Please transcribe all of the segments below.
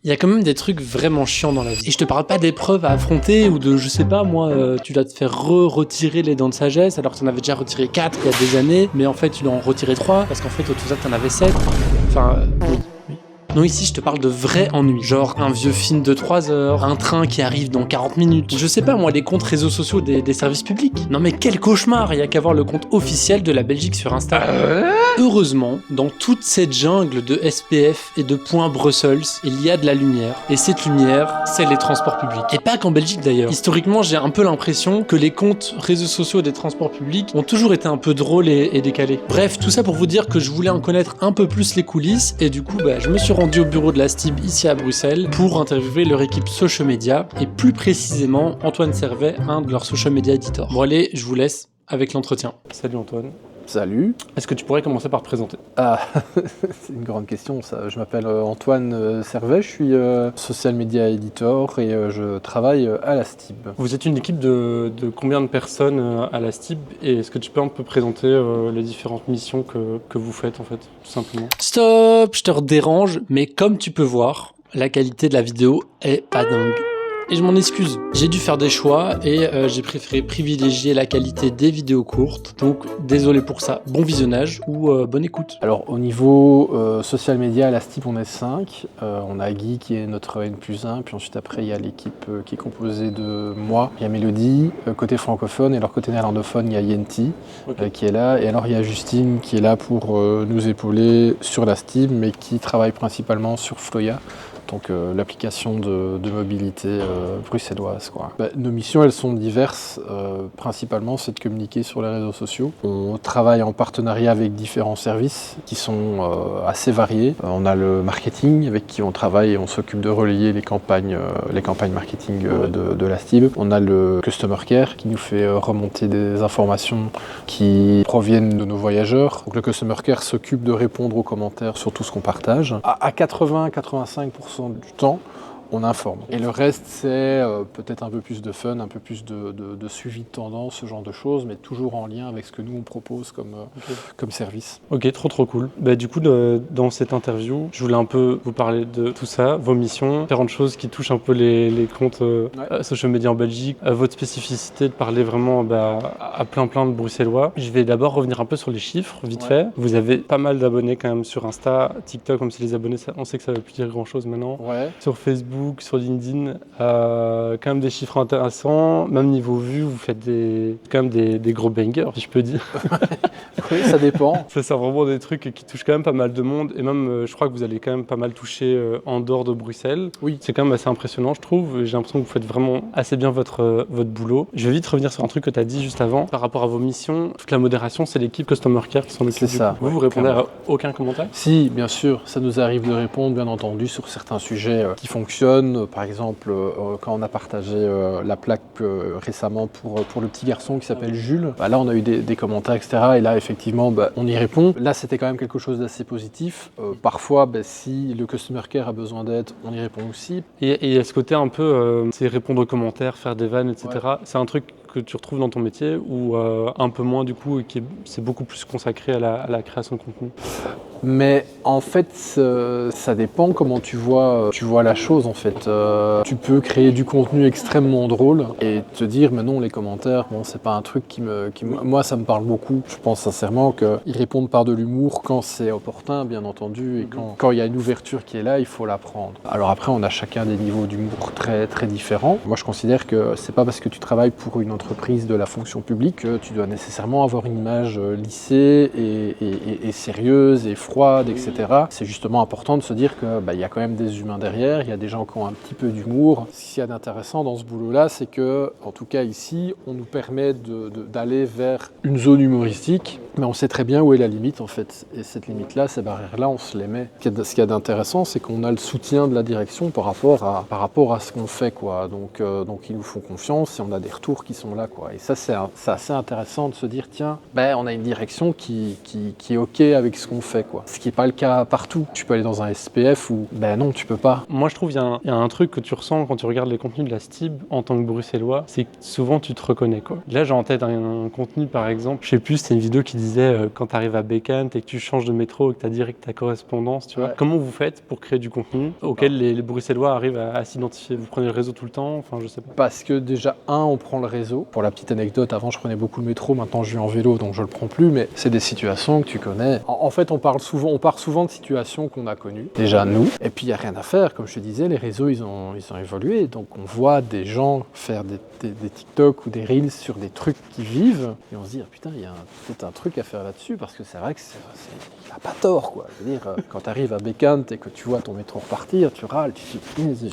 Il y a quand même des trucs vraiment chiants dans la vie. Et je te parle pas d'épreuves à affronter ou de, je sais pas, moi, tu dois te faire retirer les dents de sagesse alors que t'en avais déjà retiré 4 il y a des années, mais en fait, tu dois en retirer 3 parce qu'en fait, au total, t'en avais 7. Enfin, oui. Non, ici, je te parle de vrais ennuis. Genre un vieux film de 3 heures, un train qui arrive dans 40 minutes. Je sais pas, moi, les comptes réseaux sociaux des services publics. Non, mais quel cauchemar! Il y a qu'à voir le compte officiel de la Belgique sur Insta. Heureusement, dans toute cette jungle de SPF et de points Brussels, il y a de la lumière. Et cette lumière, c'est les transports publics. Et pas qu'en Belgique d'ailleurs. Historiquement, j'ai un peu l'impression que les comptes réseaux sociaux des transports publics ont toujours été un peu drôles et décalés. Bref, tout ça pour vous dire que je voulais en connaître un peu plus les coulisses et du coup, je me suis rendu au bureau de la STIB ici à Bruxelles pour interviewer leur équipe social media et plus précisément Antoine Servet, un de leurs social media editors. Bon allez, je vous laisse avec l'entretien. Salut Antoine. Salut. Est-ce que tu pourrais commencer par te présenter? Ah, c'est une grande question ça. Je m'appelle Antoine Servet, je suis social media editor et je travaille à la STIB. Vous êtes une équipe de combien de personnes à la STIB et est-ce que tu peux un peu présenter les différentes missions que vous faites en fait, tout simplement? Stop, je te dérange, mais comme tu peux voir, la qualité de la vidéo est pas dingue. Et je m'en excuse, j'ai dû faire des choix et j'ai préféré privilégier la qualité des vidéos courtes. Donc désolé pour ça, bon visionnage ou bonne écoute. Alors au niveau social media à la STIB on est 5. On a Guy qui est notre N+1, puis ensuite après il y a l'équipe qui est composée de moi, il y a Mélodie, côté francophone, et alors côté néerlandophone il y a Yenti qui est là, et alors il y a Justine qui est là pour nous épauler sur la STIB mais qui travaille principalement sur Floya. Donc l'application de mobilité bruxelloise, quoi. Nos missions, elles sont diverses. Principalement, c'est de communiquer sur les réseaux sociaux. On travaille en partenariat avec différents services qui sont assez variés. On a le marketing avec qui on travaille et on s'occupe de relayer les campagnes marketing de la STIB. On a le Customer Care qui nous fait remonter des informations qui proviennent de nos voyageurs. Donc le Customer Care s'occupe de répondre aux commentaires sur tout ce qu'on partage. À 80-85% du temps, on informe. Et le reste, c'est peut-être un peu plus de fun, un peu plus de suivi de tendance, ce genre de choses, mais toujours en lien avec ce que nous, on propose comme service. Ok, trop cool. Du coup, dans cette interview, je voulais un peu vous parler de tout ça, vos missions, différentes choses qui touchent un peu les comptes social media en Belgique, votre spécificité de parler vraiment à plein de Bruxellois. Je vais d'abord revenir un peu sur les chiffres, vite fait. Vous avez pas mal d'abonnés quand même sur Insta, TikTok, même si les abonnés, on sait que ça ne veut plus dire grand-chose maintenant. Ouais. Sur Facebook, sur LinkedIn, quand même des chiffres intéressants, même niveau vues, vous faites quand même des gros bangers, si je peux dire. Oui, ça dépend. Ça sert vraiment des trucs qui touchent quand même pas mal de monde, et même je crois que vous allez quand même pas mal toucher en dehors de Bruxelles. Oui. C'est quand même assez impressionnant, je trouve. J'ai l'impression que vous faites vraiment assez bien votre boulot. Je vais vite revenir sur un truc que tu as dit juste avant. Par rapport à vos missions, toute la modération, c'est l'équipe Customer Care qui s'en occupe. C'est ça. Vous répondez à aucun commentaire? Si, bien sûr, ça nous arrive de répondre, bien entendu, sur certains sujets qui fonctionnent. Par exemple, quand on a partagé la plaque récemment pour le petit garçon qui s'appelle Jules, là on a eu des commentaires, etc. Et là, effectivement, on y répond. Là, c'était quand même quelque chose d'assez positif. Parfois, si le Customer Care a besoin d'aide, on y répond aussi. Et à ce côté un peu, c'est répondre aux commentaires, faire des vannes, etc. Ouais. C'est un truc que tu retrouves dans ton métier ou un peu moins du coup, et c'est beaucoup plus consacré à la création de contenu? Mais en fait, ça dépend comment tu vois la chose en fait. Tu peux créer du contenu extrêmement drôle et te dire mais non, les commentaires, c'est pas un truc moi ça me parle beaucoup. Je pense sincèrement qu'ils répondent par de l'humour quand c'est opportun, bien entendu, et quand il y a une ouverture qui est là, il faut la prendre. Alors après, on a chacun des niveaux d'humour très très différents. Moi, je considère que c'est pas parce que tu travailles pour une entreprise de la fonction publique que tu dois nécessairement avoir une image lissée et sérieuse et froide, etc. C'est justement important de se dire que y a quand même des humains derrière, il y a des gens qui ont un petit peu d'humour. Ce qu'il y a d'intéressant dans ce boulot-là, c'est que, en tout cas ici, on nous permet d'aller vers une zone humoristique, mais on sait très bien où est la limite en fait. Et cette limite-là, ces barrières-là, on se les met. Ce qu'il y a d'intéressant, c'est qu'on a le soutien de la direction par rapport à ce qu'on fait, quoi. Donc ils nous font confiance et on a des retours qui sont là, quoi. Et ça, c'est assez intéressant de se dire, tiens, on a une direction qui est OK avec ce qu'on fait, quoi. quoi. Ce qui n'est pas le cas partout. Tu peux aller dans un SPF où, ben non, tu peux pas. Moi, je trouve qu'il y a un truc que tu ressens quand tu regardes les contenus de la STIB en tant que bruxellois, c'est que souvent tu te reconnais, quoi. Là, j'ai en tête un contenu, par exemple, je sais plus, c'était une vidéo qui disait quand tu arrives à Bécane et que tu changes de métro et que tu as direct ta correspondance, tu vois. Comment vous faites pour créer du contenu auquel les bruxellois arrivent à s'identifier? Vous prenez le réseau tout le temps? Enfin, je sais pas. Parce que déjà, on prend le réseau. Pour la petite anecdote, avant, je prenais beaucoup le métro, maintenant, je vais en vélo, donc je le prends plus, mais c'est des situations que tu connais. En fait, on part souvent de situations qu'on a connues, déjà nous, et puis il n'y a rien à faire. Comme je te disais, les réseaux, ils ont évolué, donc on voit des gens faire des TikTok ou des Reels sur des trucs qu'ils vivent, et on se dit, ah, putain, il y a peut-être un truc à faire là-dessus, parce que c'est vrai que il n'a pas tort, quoi. Je veux dire, quand tu arrives à Bécane et que tu vois ton métro repartir, tu râles, tu te dis,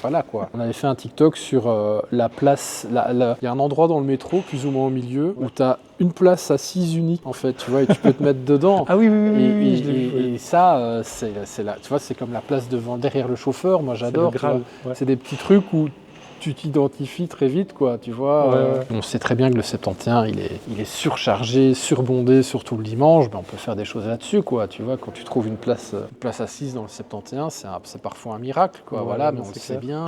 voilà, quoi. On avait fait un TikTok sur la place, il y a un endroit dans le métro, plus ou moins au milieu, où tu as une place assise unique, en fait, tu vois, et tu peux te mettre dedans. Ah oui, oui. Et ça, c'est là, tu vois, c'est comme la place derrière le chauffeur, moi j'adore. C'est le Graal, c'est des petits trucs où tu t'identifies très vite, quoi, tu vois. Ouais. On sait très bien que le 71, il est surchargé, surbondé, surtout le dimanche, on peut faire des choses là-dessus, quoi, tu vois. Quand tu trouves une place assise dans le 71, c'est parfois un miracle, quoi, Ouais, voilà, mais on le clair. sait bien.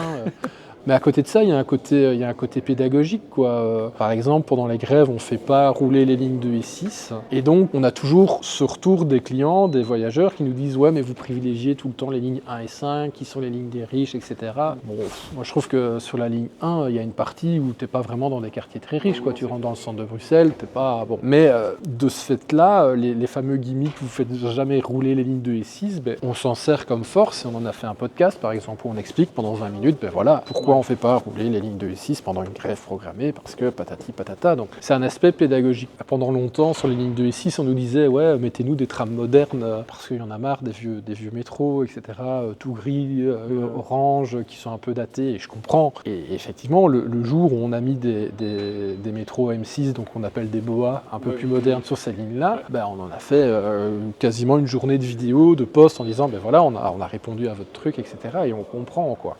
Mais à côté de ça, il y a un côté pédagogique, quoi. Par exemple, pendant les grèves, on ne fait pas rouler les lignes 2 et 6. Et donc, on a toujours ce retour des clients, des voyageurs qui nous disent « Ouais, mais vous privilégiez tout le temps les lignes 1 et 5, qui sont les lignes des riches, etc. » Bon, moi, je trouve que sur la ligne 1, il y a une partie où tu n'es pas vraiment dans des quartiers très riches, quoi. Tu rentres dans le centre de Bruxelles, t'es pas... Bon. Mais de ce fait-là, les fameux gimmicks, vous ne faites jamais rouler les lignes 2 et 6, on s'en sert comme force. Et on en a fait un podcast, par exemple, où on explique pendant 20 minutes, voilà, pourquoi on ne fait pas rouler les lignes 2 et 6 pendant une grève programmée, parce que patati patata. Donc c'est un aspect pédagogique. Pendant longtemps, sur les lignes 2 et 6, on nous disait ouais, mettez-nous des trams modernes, parce qu'il y en a marre des vieux métros, etc. Tout gris, orange, qui sont un peu datés, et je comprends. Et effectivement, le jour où on a mis des métros M6, donc on appelle des BOA, un peu plus modernes sur ces lignes-là, on en a fait quasiment une journée de vidéos, de posts en disant voilà, on a répondu à votre truc, etc. Et on comprend, quoi.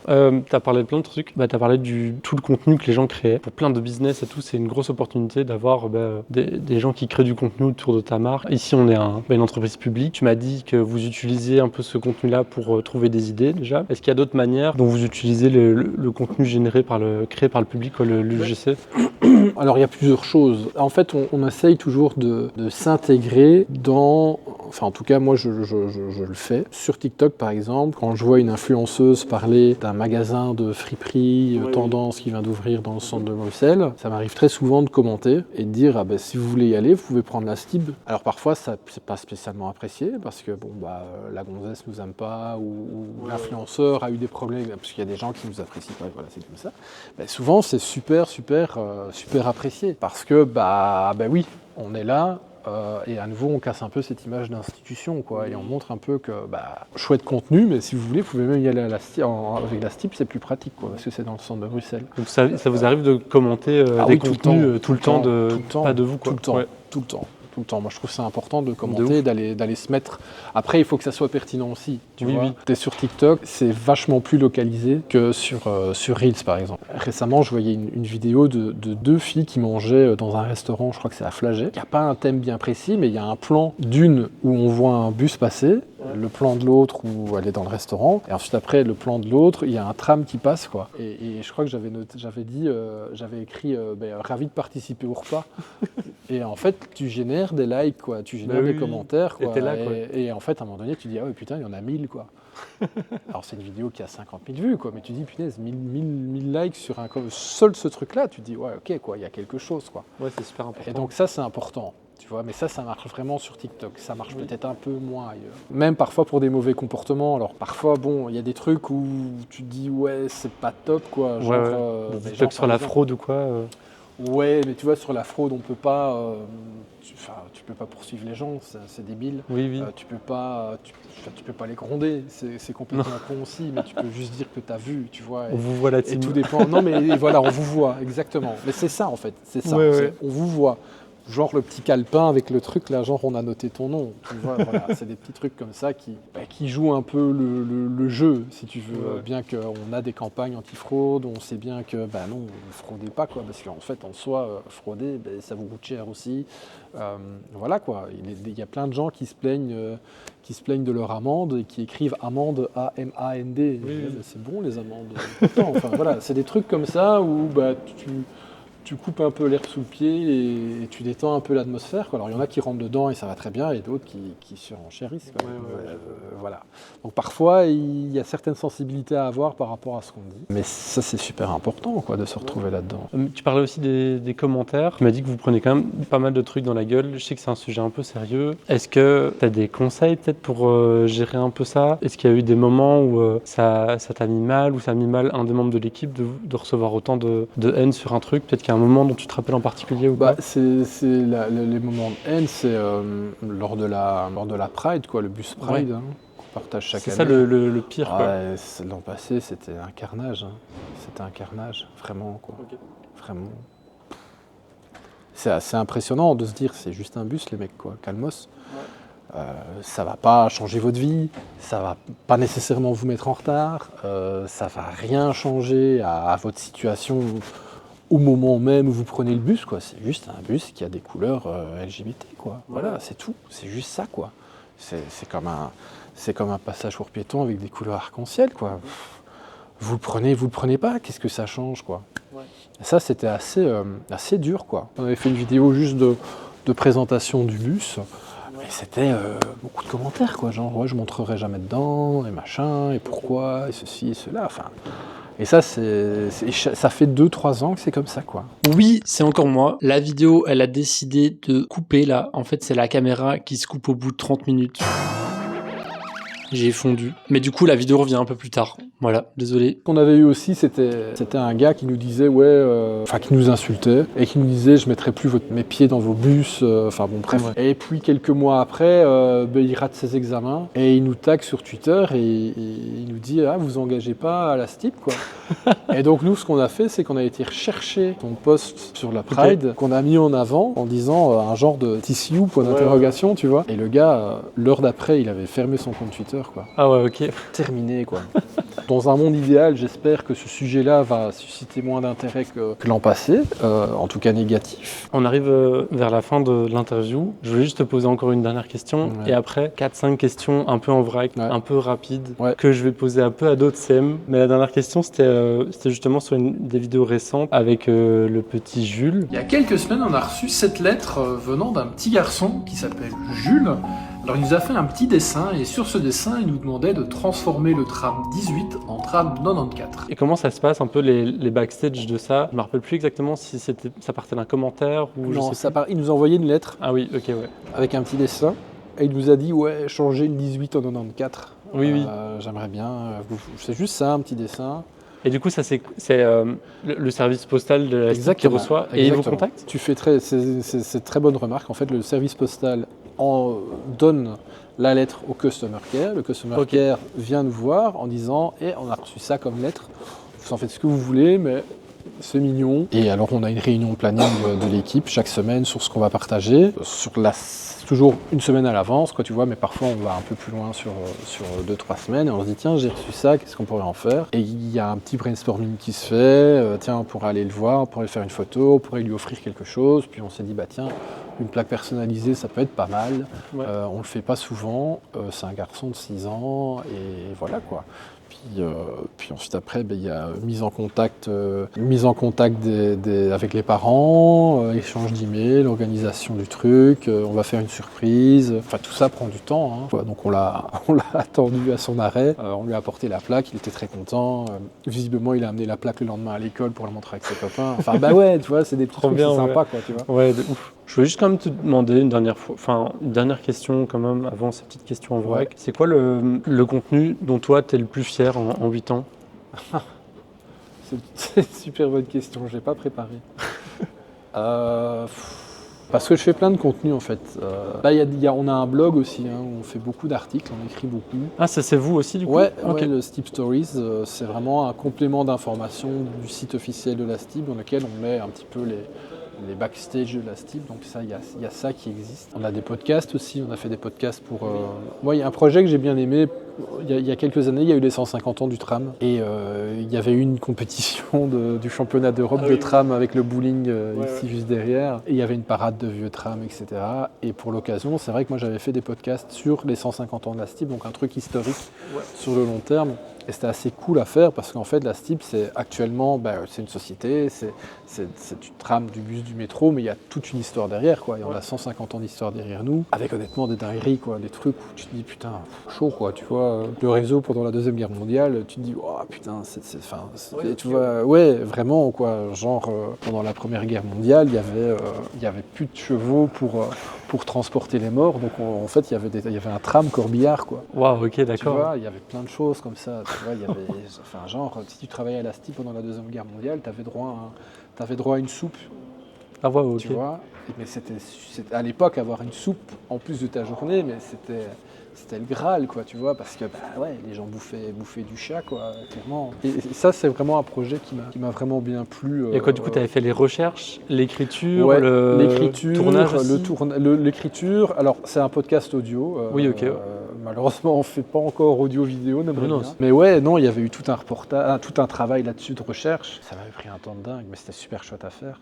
T'as parlé de plein de trucs. T'as parlé tout le contenu que les gens créaient. Pour plein de business et tout, c'est une grosse opportunité d'avoir des gens qui créent du contenu autour de ta marque. Ici, on est une entreprise publique. Tu m'as dit que vous utilisez un peu ce contenu-là pour trouver des idées déjà. Est-ce qu'il y a d'autres manières dont vous utilisez le contenu créé par le public, l'UGC? Alors, il y a plusieurs choses. En fait, on essaye toujours de s'intégrer dans... Enfin, en tout cas, moi, je le fais. Sur TikTok, par exemple, quand je vois une influenceuse parler d'un magasin de friperie tendance qui vient d'ouvrir dans le centre de Bruxelles, ça m'arrive très souvent de commenter et de dire si vous voulez y aller, vous pouvez prendre la STIB. Alors, parfois, ça c'est pas spécialement apprécié parce que la gonzesse nous aime pas ou l'influenceur a eu des problèmes parce qu'il y a des gens qui nous apprécient pas. Voilà, c'est comme ça. Souvent, c'est super apprécié parce que oui, on est là. Et à nouveau, on casse un peu cette image d'institution, quoi, et on montre un peu que, chouette contenu, mais si vous voulez, vous pouvez même y aller avec la STIB, c'est plus pratique, quoi, parce que c'est dans le centre de Bruxelles. Donc ça vous arrive de commenter des contenus tout le temps, pas de vous, quoi. Tout le temps. Moi, je trouve ça important de commenter, d'aller se mettre... Après, il faut que ça soit pertinent aussi, tu vois. T'es sur TikTok, c'est vachement plus localisé que sur Reels, par exemple. Récemment, je voyais une vidéo de deux filles qui mangeaient dans un restaurant, je crois que c'est à Flagey. Il n'y a pas un thème bien précis, mais il y a un plan d'une où on voit un bus passer, le plan de l'autre où elle est dans le restaurant, et ensuite après, le plan de l'autre, il y a un tram qui passe, quoi. Et je crois que j'avais écrit ravi de participer au repas. Et en fait, tu génères des likes, quoi. Tu génères des commentaires, quoi. Et t'es là, quoi. Et en fait, à un moment donné, tu dis, ah ouais, putain, il y en a 1000, quoi. Alors, c'est une vidéo qui a 50 000 vues, quoi. Mais tu dis, punaise, 1000 likes sur seul ce truc-là. Tu dis, ouais, ok, quoi, il y a quelque chose, quoi. Ouais, c'est super important. Et donc, ça, c'est important. Tu vois, mais ça marche vraiment sur TikTok. Ça marche peut-être un peu moins ailleurs. Même parfois pour des mauvais comportements. Alors parfois, il y a des trucs où tu te dis, ouais, c'est pas top, quoi. Genre, des TikTok sur la fraude ou quoi Ouais, mais tu vois, sur la fraude, on peut pas... tu peux pas poursuivre les gens, c'est débile. Oui. Tu peux pas les gronder, c'est complètement con aussi, mais tu peux juste dire que tu as vu, tu vois. On vous voit là-dessus. Et tout dépend. Non, mais voilà, on vous voit, exactement. Mais c'est ça, en fait. C'est ça. On vous voit. Genre le petit calepin avec le truc là, genre on a noté ton nom. Tu vois, voilà, c'est des petits trucs comme ça qui jouent un peu le jeu, si tu veux. Ouais. Bien qu'on a des campagnes anti-fraude, on sait bien que non, ne fraudez pas quoi, parce qu'en fait en soi, frauder, ça vous coûte cher aussi. Voilà quoi. Il y a plein de gens qui se plaignent de leur amende et qui écrivent amende A-M-A-N-D. Oui. C'est bon les amendes. Pourtant, enfin voilà, c'est des trucs comme ça où tu coupes un peu l'air sous le pied et tu détends un peu l'atmosphère, quoi. Alors il y en a qui rentrent dedans et ça va très bien, et d'autres qui surenchérissent, quoi. Ouais. Voilà. Donc parfois il y a certaines sensibilités à avoir par rapport à ce qu'on dit. Mais ça c'est super important, quoi, de se retrouver là-dedans. Tu parlais aussi des commentaires. Tu m'as dit que vous prenez quand même pas mal de trucs dans la gueule. Je sais que c'est un sujet un peu sérieux. Est-ce que tu as des conseils peut-être pour gérer un peu ça? Est-ce qu'il y a eu des moments où ça t'a mis mal, ou ça a mis mal un des membres de l'équipe de recevoir autant de haine sur un truc? Peut-être qu'il y a un moment dont tu te rappelles en particulier ou pas? Les moments de haine, c'est lors de la Pride, quoi, le bus Pride, hein, qu'on partage chaque année. C'est ça le pire, quoi. Ouais, l'an passé, c'était un carnage. Hein. C'était un carnage, vraiment, quoi. Ok. Vraiment. C'est assez impressionnant de se dire, c'est juste un bus, les mecs, quoi. Calmos. Ouais. Ça va pas changer votre vie, ça va pas nécessairement vous mettre en retard, ça va rien changer à votre situation au moment même où vous prenez le bus, quoi. C'est juste un bus qui a des couleurs LGBT, quoi. Voilà, c'est tout. C'est juste ça, quoi. C'est comme un passage pour piétons avec des couleurs arc-en-ciel, quoi. Vous le prenez pas, qu'est-ce que ça change, quoi. Ouais. Ça, c'était assez dur, quoi. On avait fait une vidéo juste de présentation du bus, et c'était beaucoup de commentaires, quoi. Genre, ouais, je montrerai jamais dedans, et machin, et pourquoi, et ceci, et cela, enfin... Et ça, ça fait 2-3 ans que c'est comme ça, quoi. Oui, c'est encore moi. La vidéo, elle a décidé de couper là. En fait, c'est la caméra qui se coupe au bout de 30 minutes. J'ai fondu. Mais du coup, la vidéo revient un peu plus tard. Voilà, désolé. Ce qu'on avait eu aussi, c'était un gars qui nous disait, qui nous insultait, et qui nous disait, je mettrai plus mes pieds dans vos bus, enfin bon, bref. Ouais. Et puis, quelques mois après, il rate ses examens, et il nous tag sur Twitter, et il nous dit, ah, vous engagez pas à la STIP, quoi. Et donc, nous, ce qu'on a fait, c'est qu'on a été rechercher ton post sur la Pride, qu'on a mis en avant, en disant un genre de TCU, point d'interrogation, tu vois. Et le gars, l'heure d'après, il avait fermé son compte Twitter, quoi. Ah ouais, ok. Terminé, quoi. Dans un monde idéal, j'espère que ce sujet-là va susciter moins d'intérêt que l'an passé, en tout cas négatif. On arrive vers la fin de l'interview. Je voulais juste te poser encore une dernière question, et après 4-5 questions un peu en vrac, un peu rapides, que je vais poser un peu à d'autres CM. Mais la dernière question, c'était justement sur des vidéos récentes avec le petit Jules. Il y a quelques semaines, on a reçu cette lettre venant d'un petit garçon qui s'appelle Jules. Alors il nous a fait un petit dessin, et sur ce dessin, il nous demandait de transformer le tram 18 en tram 94. Et comment ça se passe un peu les backstage de ça? Je me rappelle plus exactement si ça partait d'un commentaire ou... Non, il nous a envoyé une lettre. Ah oui, ok, ouais. Avec un petit dessin, et il nous a dit, ouais, changez le 18 en 94. Oui. J'aimerais bien, c'est juste ça, un petit dessin. Et du coup, ça c'est le service postal de la STIP qui reçoit, et il vous contacte? C'est très bonne remarque. En fait, le service postal donne la lettre au customer care. Le customer care vient nous voir en disant on a reçu ça comme lettre, vous en faites ce que vous voulez, mais c'est mignon. Et alors on a une réunion planning de l'équipe chaque semaine sur ce qu'on va partager, toujours une semaine à l'avance, quoi, tu vois, mais parfois on va un peu plus loin sur 2-3 semaines, et on se dit tiens, j'ai reçu ça, qu'est-ce qu'on pourrait en faire? Et il y a un petit brainstorming qui se fait, tiens, on pourrait aller le voir, on pourrait lui faire une photo, on pourrait lui offrir quelque chose, puis on s'est dit bah tiens, une plaque personnalisée, ça peut être pas mal. On le fait pas souvent, c'est un garçon de 6 ans, et voilà, quoi. Puis ensuite après, il y a mise en contact avec les parents, échange d'emails, organisation du truc, on va faire une surprise. Enfin, tout ça prend du temps, hein. Donc on l'a attendu à son arrêt, on lui a apporté la plaque, il était très content. Visiblement, il a amené la plaque le lendemain à l'école pour la montrer avec ses copains. Enfin, bah ouais, tu vois, c'est des petits trucs sympas, quoi, tu vois. Ouais, de ouf. Je voulais juste quand même te demander une dernière question quand même, avant ces petites questions en vrac. C'est quoi le contenu dont toi t'es le plus fier en 8 ans? C'est une super bonne question, je l'ai pas préparé. Parce que je fais plein de contenu en fait. On a un blog aussi, hein, où on fait beaucoup d'articles, on écrit beaucoup. Ah, ça c'est vous aussi du coup? Ouais, le STIP Stories, c'est vraiment un complément d'information du site officiel de la STIP, dans lequel on met un petit peu les backstage de la STIP, donc ça, il y a ça qui existe. On a des podcasts aussi, on a fait des podcasts pour... Moi, il y a un projet que j'ai bien aimé, il y a quelques années, il y a eu les 150 ans du tram, et il y avait eu une compétition du championnat d'Europe de tram avec le bowling ici juste derrière, et il y avait une parade de vieux trams, etc. Et pour l'occasion, c'est vrai que moi j'avais fait des podcasts sur les 150 ans de la STIP, donc un truc historique sur le long terme. Et c'était assez cool à faire parce qu'en fait, la STIP, c'est actuellement, c'est une société, c'est du tram, du bus, du métro, mais il y a toute une histoire derrière, quoi. Et on a 150 ans d'histoire derrière nous, avec honnêtement des dingueries, quoi, des trucs où tu te dis, putain, chaud, quoi, tu vois. Le réseau pendant la Deuxième Guerre mondiale, tu te dis, oh putain, tu vois, ouais, vraiment, quoi. Genre, pendant la Première Guerre mondiale, il y avait plus de chevaux pour transporter les morts, donc en fait, il y avait un tram corbillard, quoi. Waouh, ok, d'accord. Tu vois, il y avait plein de choses comme ça. Tu vois, il y avait, enfin, genre, si tu travaillais à la STIP pendant la Deuxième Guerre mondiale, tu avais droit à une soupe. Ah ouais, ok. Tu vois, mais c'était à l'époque avoir une soupe en plus de ta journée, mais c'était le Graal, quoi, tu vois, parce que les gens bouffaient du chat, quoi, clairement. Et ça, c'est vraiment un projet qui m'a vraiment bien plu. Et quoi, du coup, tu avais fait les recherches, l'écriture, l'écriture, le tournage aussi. L'écriture. Alors, c'est un podcast audio. Oui, ok. Malheureusement, on ne fait pas encore audio-vidéo, bien. Mais ouais, non, il y avait eu tout un reportage, tout un travail là-dessus de recherche. Ça m'avait pris un temps de dingue, mais c'était super chouette à faire.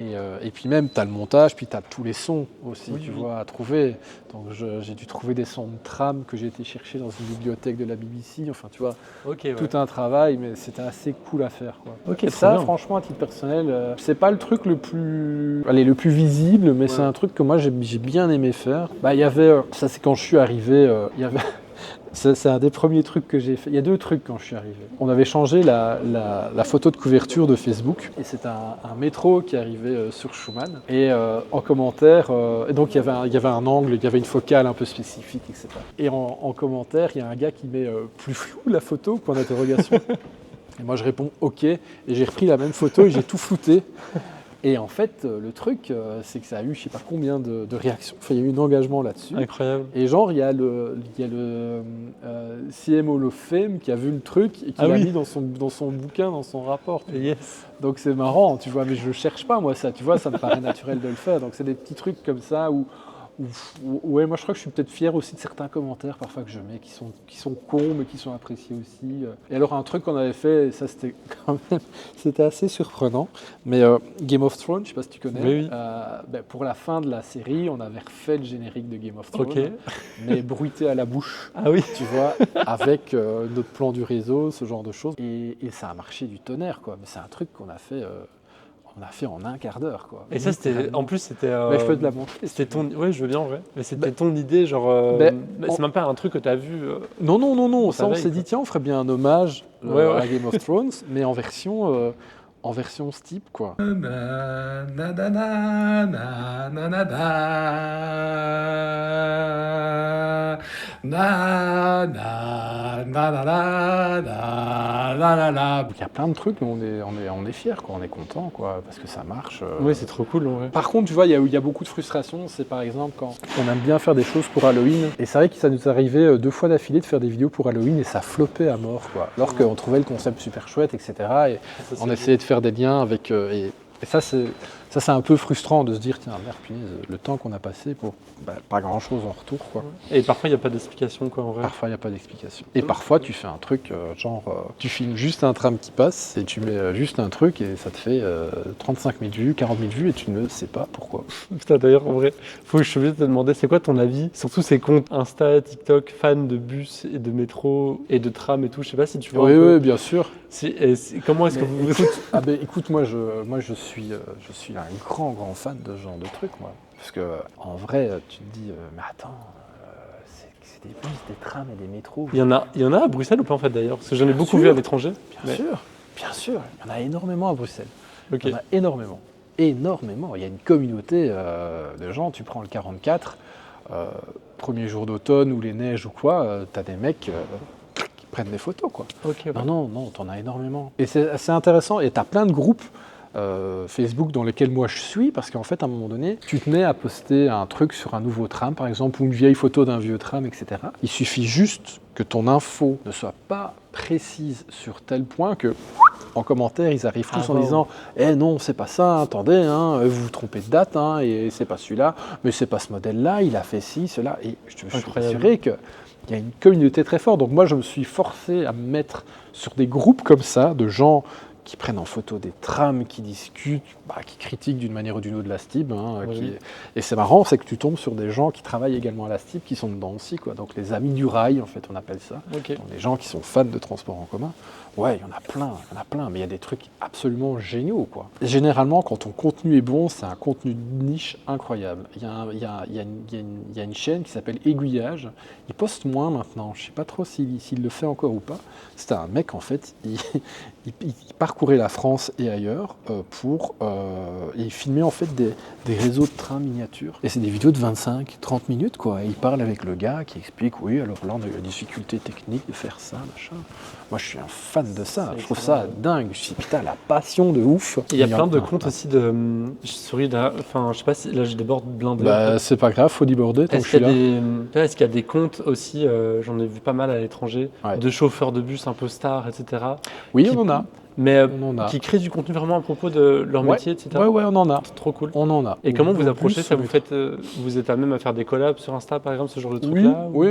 Ouais. Et puis même, tu as le montage, puis tu as tous les sons aussi, tu vois, à trouver. Donc j'ai dû trouver des sons de tram que j'ai été chercher dans une bibliothèque de la BBC. Enfin, tu vois, tout un travail, mais c'était assez cool à faire, quoi. Ça, franchement, à titre personnel, c'est pas le truc le plus visible, mais c'est un truc que moi j'ai bien aimé faire. Il y avait, ça c'est quand je suis arrivé, c'est un des premiers trucs que j'ai fait. Il y a 2 trucs quand je suis arrivé. On avait changé la photo de couverture de Facebook, et c'est un métro qui arrivait sur Schumann. Et en commentaire, et donc il y avait un angle, il y avait une focale un peu spécifique, etc. Et en commentaire, il y a un gars qui met plus flou la photo, point d'interrogation. Et moi je réponds OK, et j'ai repris la même photo et j'ai tout flouté. Et en fait, le truc, c'est que ça a eu je sais pas combien de réactions. Enfin, il y a eu un engagement là-dessus. Incroyable. Et genre, il y a le CM Hall of Fame qui a vu le truc et qui l'a mis dans son bouquin, dans son rapport. Yes. Donc c'est marrant, tu vois, mais je cherche pas moi ça, tu vois, ça me paraît naturel de le faire. Donc c'est des petits trucs comme ça où ouais, moi je crois que je suis peut-être fier aussi de certains commentaires parfois que je mets qui sont cons mais qui sont appréciés aussi. Et alors un truc qu'on avait fait, et ça c'était quand même, c'était assez surprenant, mais Game of Thrones, je sais pas si tu connais, oui. Pour la fin de la série, on avait refait le générique de Game of Thrones, mais bruité à la bouche, tu vois, avec notre plan du réseau, ce genre de choses. Et ça a marché du tonnerre, quoi. Mais c'est un truc qu'on a fait... en un quart d'heure, quoi. Et ça, c'était... En plus, c'était... je peux te la montrer. C'était ton... Ouais, je veux bien, en vrai. Mais c'était ton idée, genre... c'est même pas un truc que t'as vu... Non. Ça, on s'est dit, tiens, on ferait bien un hommage à Game of Thrones, mais en version STIP, quoi. Il y a plein de trucs, mais on est fiers, quoi. On est content, quoi, parce que ça marche. Oui, c'est trop cool, en vrai. Par contre, tu vois, il y a beaucoup de frustration. C'est par exemple quand on aime bien faire des choses pour Halloween, et c'est vrai que ça nous arrivait 2 fois d'affilée de faire des vidéos pour Halloween, et ça floppait à mort, quoi. Alors qu'on trouvait le concept super chouette, etc. Et on essayait de faire des liens avec... et ça, c'est un peu frustrant de se dire, tiens, merde, punaise, le temps qu'on a passé pour pas grand-chose en retour, quoi. Et parfois, il n'y a pas d'explication, quoi, en vrai. Parfois, il n'y a pas d'explication. Et parfois, tu fais un truc, tu filmes juste un tram qui passe, et tu mets juste un truc, et ça te fait 35 000 vues, 40 000 vues, et tu ne sais pas pourquoi. Putain, d'ailleurs, en vrai, je suis obligé de te demander, c'est quoi ton avis sur tous ces comptes Insta, TikTok, fans de bus et de métro et de tram et tout, je sais pas si tu vois. Oui, bien sûr. Comment est-ce que vous... Écoute, moi je suis un grand fan de ce genre de trucs, moi. Parce que en vrai, tu te dis, mais attends, c'est des bus, des trams et des métros. Il y en a à Bruxelles ou pas en fait d'ailleurs? Parce que j'en ai beaucoup vu à l'étranger. Bien sûr. Il y en a énormément à Bruxelles. Okay. Il y en a énormément. Il y a une communauté de gens, tu prends le 44, premier jour d'automne ou les neiges ou quoi, t'as des mecs... qui prennent des photos, quoi. Non, t'en as énormément. Et c'est assez intéressant, et t'as plein de groupes Facebook dans lesquels moi je suis, parce qu'en fait, à un moment donné, tu te mets à poster un truc sur un nouveau tram, par exemple, ou une vieille photo d'un vieux tram, etc. Il suffit juste que ton info ne soit pas précise sur tel point que en commentaire, ils arrivent tous en wow. disant « Eh non, c'est pas ça, attendez, hein, vous vous trompez de date, hein, et c'est pas celui-là, mais c'est pas ce modèle-là, il a fait ci, cela. » Et je te suis assuré qu'il y a une communauté très forte. Donc moi, je me suis forcé à me mettre sur des groupes comme ça, de gens qui prennent en photo des trams, qui discutent, qui critiquent d'une manière ou d'une autre la STIB. Et c'est marrant, c'est que tu tombes sur des gens qui travaillent également à la STIB, qui sont dedans aussi, quoi. Donc les amis du rail, en fait, on appelle ça. Okay. Donc, les gens qui sont fans de transport en commun. Ouais, il y en a plein, mais il y a des trucs absolument géniaux, quoi. Et généralement, quand ton contenu est bon, c'est un contenu de niche incroyable. Il y a une chaîne qui s'appelle Aiguillage. Il poste moins maintenant. Je ne sais pas trop s'il le fait encore ou pas. C'était un mec, en fait, il parcourait la France et ailleurs et il filmait en fait des réseaux de trains miniatures. Et c'est des vidéos de 25-30 minutes, quoi. Et il parle avec le gars qui explique, oui, alors là, on a eu la difficulté technique de faire ça, machin. Moi, je suis un fan de ça. Je trouve ça dingue. Je dis, putain, la passion de ouf. Il y a plein de comptes aussi de... Je souris là, enfin, je sais pas si... Là, je déborde blindé. C'est pas grave, faut déborder tant que je suis là. Est-ce qu'il y a des comptes aussi, j'en ai vu pas mal à l'étranger, de chauffeurs de bus un peu stars, etc. Oui, on en a. Mais qui créent du contenu vraiment à propos de leur métier, etc. Ouais, on en a. C'est trop cool. On en a. Et comment vous approchez ça? Vous êtes à même à faire des collabs sur Insta, par exemple, ce genre de truc-là? Oui.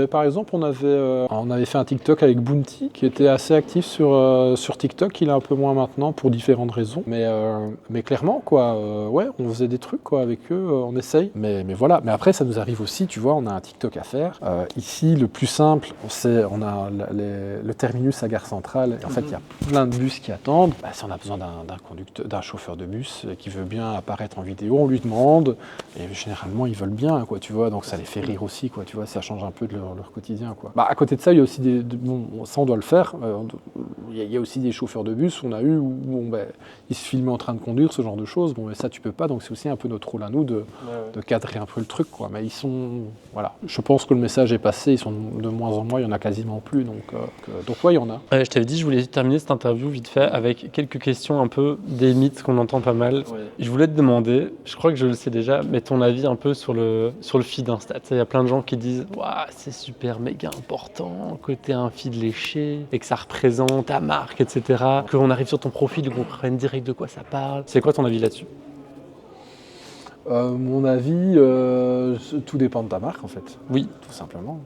Par exemple, on avait fait un TikTok avec Bounty, qui était assez actif sur TikTok. Il est un peu moins maintenant pour différentes raisons. Mais clairement, quoi, on faisait des trucs quoi, avec eux, on essaye. Mais voilà. Mais après, ça nous arrive aussi, tu vois, on a un TikTok à faire. Ici, le plus simple, on a le terminus à Gare Centrale. Et en fait, il y a plein de bus qui attendent. Si on a besoin d'un chauffeur de bus qui veut bien apparaître en vidéo, on lui demande. Et généralement, ils veulent bien, quoi, tu vois. Donc ça les fait rire aussi, quoi, tu vois. Ça change un peu de leur quotidien, quoi. À côté de ça, il y a aussi ça on doit le faire. Il y a aussi des chauffeurs de bus. On a eu où ils se filmaient en train de conduire, ce genre de choses. Mais ça, tu peux pas. Donc c'est aussi un peu notre rôle à nous de cadrer un peu le truc, quoi. Mais ils sont, voilà. Je pense que le message est passé. Ils sont de moins en moins. Il y en a quasiment plus. Donc ouais, il y en a. Je t'avais dit, je voulais terminer cette interview vite fait avec quelques questions un peu des mythes qu'on entend pas mal. Ouais. Je voulais te demander, je crois que je le sais déjà, mais ton avis un peu sur le feed Insta. Il y a plein de gens qui disent c'est super méga important que tu aies un feed léché et que ça représente ta marque, etc. Qu'on arrive sur ton profil et qu'on comprenne direct de quoi ça parle. C'est quoi ton avis là-dessus? Mon avis, tout dépend de ta marque en fait. Oui. Tout simplement.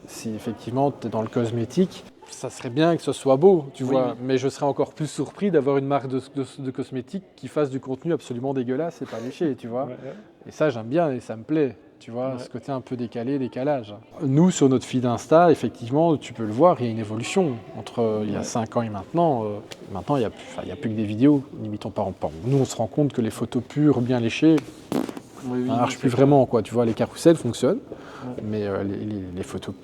Si effectivement tu es dans le cosmétique, ça serait bien que ce soit beau, tu vois, mais je serais encore plus surpris d'avoir une marque de cosmétiques qui fasse du contenu absolument dégueulasse et pas léché, tu vois. Et ça, j'aime bien et ça me plaît, tu vois, ce côté un peu décalage. Nous, sur notre feed Insta, effectivement, tu peux le voir, il y a une évolution entre il y a 5 ans et maintenant. Maintenant, il n'y a plus que des vidéos, limitons par an. Nous, on se rend compte que les photos pures, bien léchées, ça ne marche plus vraiment, quoi. Tu vois, les carousels fonctionnent, mais les photos,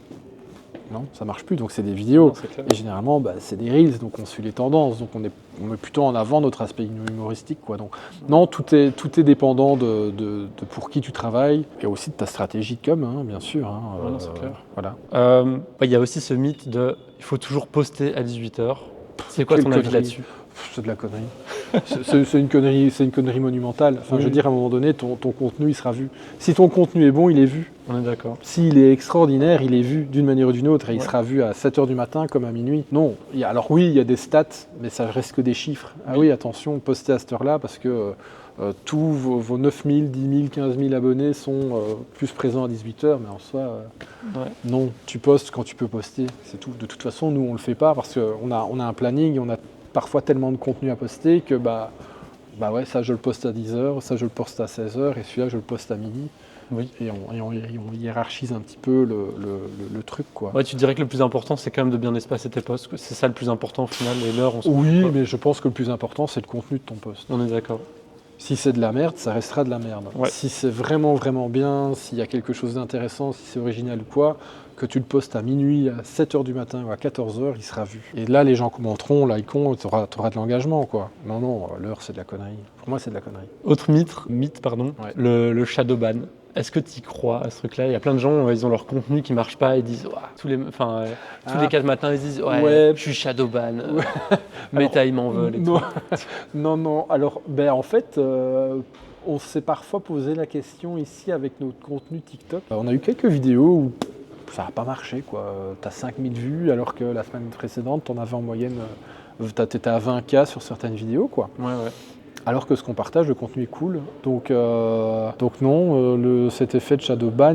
non, ça marche plus, donc c'est des vidéos. Non, et généralement, c'est des reels, donc on suit les tendances, donc on met plutôt en avant notre aspect humoristique, quoi. Donc non, tout est dépendant de pour qui tu travailles, et aussi de ta stratégie de com, hein, bien sûr. Hein, non, c'est clair. Voilà. Il y a aussi ce mythe de il faut toujours poster à 18h. C'est quoi ton avis là-dessus? C'est de la connerie. c'est une connerie monumentale. Enfin, je veux dire, à un moment donné, ton contenu, il sera vu. Si ton contenu est bon, il est vu. On est d'accord. S'il est extraordinaire, il est vu d'une manière ou d'une autre. Et il sera vu à 7h du matin comme à minuit. Non. Alors oui, il y a des stats, mais ça reste que des chiffres. Ah oui, attention, postez à cette heure-là parce que tous vos 9 000, 10 000, 15 000 abonnés sont plus présents à 18h. Mais en soi, non. Tu postes quand tu peux poster. C'est tout. De toute façon, nous, on ne le fait pas parce qu'on a un planning, on a parfois tellement de contenu à poster que ça je le poste à 10h, ça je le poste à 16h et celui-là je le poste à midi. Oui. Et on hiérarchise un petit peu le truc, quoi. Ouais, tu dirais que le plus important c'est quand même de bien espacer tes posts, c'est ça le plus important au final, et l'heure on se Oui, mais je pense que le plus important c'est le contenu de ton post. On est d'accord. Si c'est de la merde, ça restera de la merde. Ouais. Si c'est vraiment, vraiment bien, s'il y a quelque chose d'intéressant, si c'est original ou quoi, que tu le postes à minuit, à 7h du matin ou à 14h, il sera vu. Et là, les gens commenteront, likeront, tu auras de l'engagement, quoi. Non, l'heure, c'est de la connerie. Pour moi, c'est de la connerie. Autre mythe, le shadow ban. Est-ce que tu y crois à ce truc-là? Il y a plein de gens, ils ont leur contenu qui ne marche pas, ils disent tous les 4 matins, ils disent je suis shadow ban, Meta ils m'en veulent et tout. Non. Alors, en fait, on s'est parfois posé la question ici avec notre contenu TikTok. On a eu quelques vidéos où ça n'a pas marché, quoi. Tu as 5000 vues alors que la semaine précédente, tu en avais en moyenne t'étais à 20K sur certaines vidéos, quoi. Ouais. Alors que ce qu'on partage, le contenu est cool. Donc non, cet effet de shadow ban,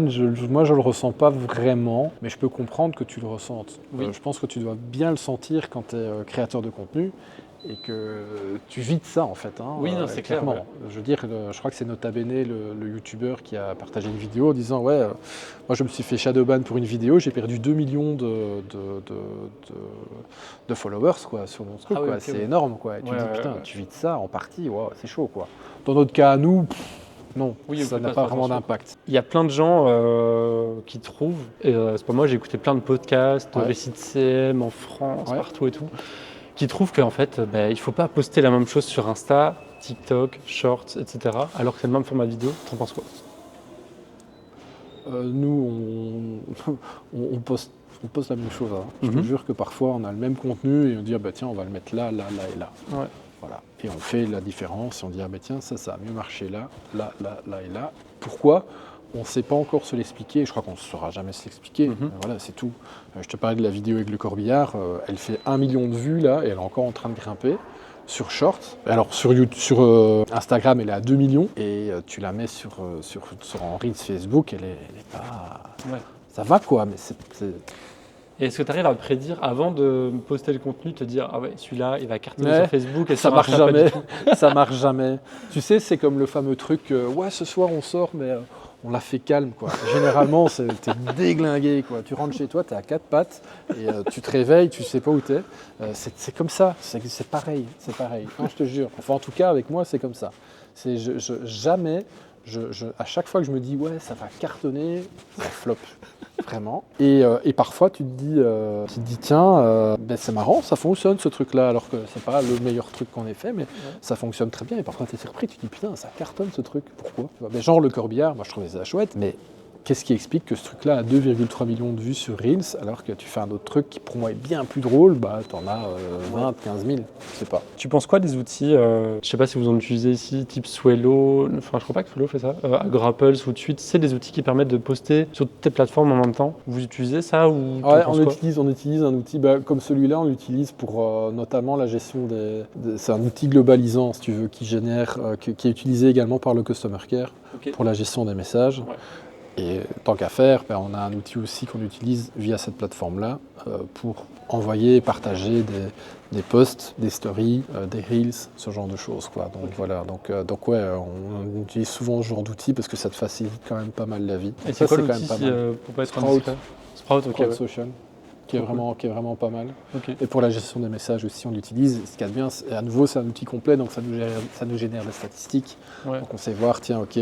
moi je le ressens pas vraiment, mais je peux comprendre que tu le ressentes. Oui. Je pense que tu dois bien le sentir quand tu es créateur de contenu et que tu vis de ça en fait. Oui, non, c'est clair, clairement. ouais. Je veux dire, je crois que c'est Nota Bene, le youtubeur qui a partagé une vidéo en disant ouais, moi je me suis fait shadow ban pour une vidéo, j'ai perdu 2 millions de followers quoi, sur mon truc. Ah oui, quoi. ok, C'est oui. énorme quoi. Et tu Ouais, dis ouais, putain, ouais. tu vis de ça en partie, wow, c'est chaud quoi. Dans notre cas à nous, non, Oui, ça on peut n'a pas pas faire vraiment attention. d'impact. Il y a plein de gens qui trouvent, et c'est pas moi, j'ai écouté plein de podcasts, de Ouais. récits de CM en France, Ouais. partout et tout, qui trouvent qu'en fait, il faut pas poster la même chose sur Insta, TikTok, Shorts, etc. alors que c'est le même format vidéo. T'en penses quoi? Nous, on poste la même chose. Je te Mhm. jure que parfois on a le même contenu et on dit ah bah tiens on va le mettre là, là, là et là. Ouais. Voilà. Et on fait la différence et on dit ah bah tiens ça a mieux marché là, là, là, là et là. Pourquoi? On ne sait pas encore se l'expliquer, je crois qu'on ne saura jamais se l'expliquer. Mhm. Voilà, c'est tout. Je te parlais de la vidéo avec le corbillard, elle fait 1 million de vues là et elle est encore en train de grimper. Sur Short, alors sur Instagram elle est à 2 millions et tu la mets sur en Reels Facebook, elle est pas... Ouais. Ça va quoi, mais c'est... Et est-ce que tu arrives à prédire avant de poster le contenu, te dire ah ouais celui-là il va cartonner Ouais, sur Facebook et ça sur marche Insta, pas du jamais, tout. ça marche jamais. Tu sais, c'est comme le fameux truc, ouais ce soir on sort mais on l'a fait calme quoi. Généralement t'es déglingué quoi. Tu rentres chez toi, t'es à 4 pattes et tu te réveilles, tu sais pas où t'es. C'est comme ça, c'est pareil, c'est pareil. Non, je te jure. Enfin en tout cas avec moi c'est comme ça. C'est jamais, à chaque fois que je me dis ouais ça va cartonner, ça flop. Vraiment. Et parfois tu te dis tiens, ben, c'est marrant, ça fonctionne ce truc-là, alors que c'est pas le meilleur truc qu'on ait fait, mais ça fonctionne très bien. Et parfois tu es surpris, tu te dis putain, ça cartonne ce truc, pourquoi? Mais genre le corbillard, moi je trouvais ça chouette, mais qu'est-ce qui explique que ce truc-là a 2,3 millions de vues sur Reels, alors que tu fais un autre truc qui pour moi est bien plus drôle, bah t'en as 20, 15 000, je sais pas. Tu penses quoi des outils, je sais pas si vous en utilisez ici, type Swello, enfin je crois pas que Swello fait ça, Grapples ou Tweet, c'est des outils qui permettent de poster sur toutes tes plateformes en même temps. Vous utilisez ça ou Ouais, t'en penses quoi? on utilise un outil comme celui-là, on l'utilise pour notamment la gestion c'est un outil globalisant, si tu veux, qui génère, qui est utilisé également par le Customer Care Ok. pour la gestion des messages. Ouais. Et tant qu'à faire, on a un outil aussi qu'on utilise via cette plateforme-là pour envoyer et partager des posts, des stories, des reels, ce genre de choses, quoi. Donc voilà, donc ouais, on utilise souvent ce genre d'outils parce que ça te facilite quand même pas mal la vie. Et Ça, c'est quoi quand même l'outil pas mal. pour pas être Sprout. indiscret? Sprout, ok. Crowd Ouais. Social, qui est vraiment pas mal. Ok. Et pour la gestion des messages aussi, on l'utilise. Ce qu'il y a de bien, à nouveau, c'est un outil complet, donc ça nous génère des statistiques. Ouais. Donc on sait voir, tiens, ok,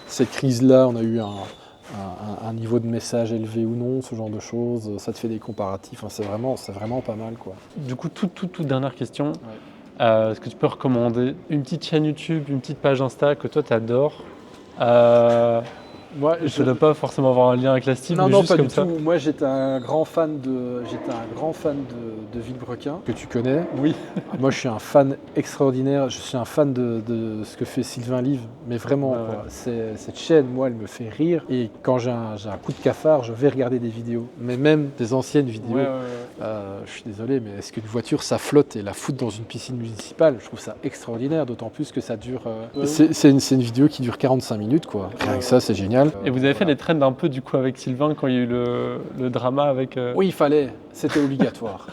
cette crise-là, on a eu un niveau de message élevé ou non, ce genre de choses. Ça te fait des comparatifs. Enfin, c'est vraiment pas mal, quoi. Du coup, toute dernière question. Est-ce que tu peux recommander une petite chaîne YouTube, une petite page Insta que toi t'adores? Moi, Je ne dois pas forcément avoir un lien avec la Steve, Non, mais non, juste pas comme du ça. tout. Moi, j'étais un grand fan de Villebrequin, que tu connais. Oui. Moi, je suis un fan extraordinaire. Je suis un fan de ce que fait Sylvain Live, mais vraiment, Ouais, quoi. ouais. Cette chaîne, moi, elle me fait rire. Et quand j'ai un coup de cafard, je vais regarder des vidéos, mais même des anciennes vidéos. Je suis désolé, mais est-ce qu'une voiture, ça flotte et la foutre dans une piscine municipale? Je trouve ça extraordinaire, d'autant plus que ça dure... C'est une vidéo qui dure 45 minutes, quoi. Rien que ça, c'est génial. Et vous avez fait Voilà. des trends un peu du coup avec Sylvain quand il y a eu le drama avec. Oui, il fallait. C'était obligatoire.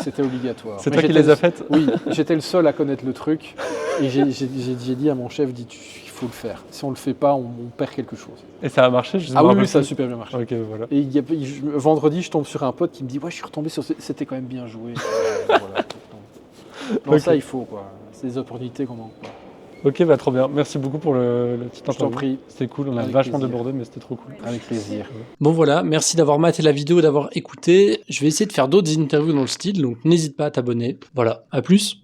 C'était obligatoire. C'est Mais toi qui j'étais les as faites? Oui, j'étais le seul à connaître le truc. Et j'ai dit à mon chef, il faut le faire. Si on le fait pas, on perd quelque chose. Et ça a marché? Je me Ah oui, rappelle oui, ça a plus. super bien marché. Ok, voilà. Et vendredi, je tombe sur un pote qui me dit, ouais, je suis retombé sur... C'était quand même bien joué. Voilà. Non, Ok. ça, il faut, quoi. C'est des opportunités qu'on manque, quoi. Ok, bah trop bien. Merci beaucoup pour le petit Je t'en interview. prie. C'était cool, on a Avec vachement plaisir. débordé, mais c'était trop cool. Avec plaisir. Bon voilà, merci d'avoir maté la vidéo, d'avoir écouté. Je vais essayer de faire d'autres interviews dans le style, donc n'hésite pas à t'abonner. Voilà, à plus.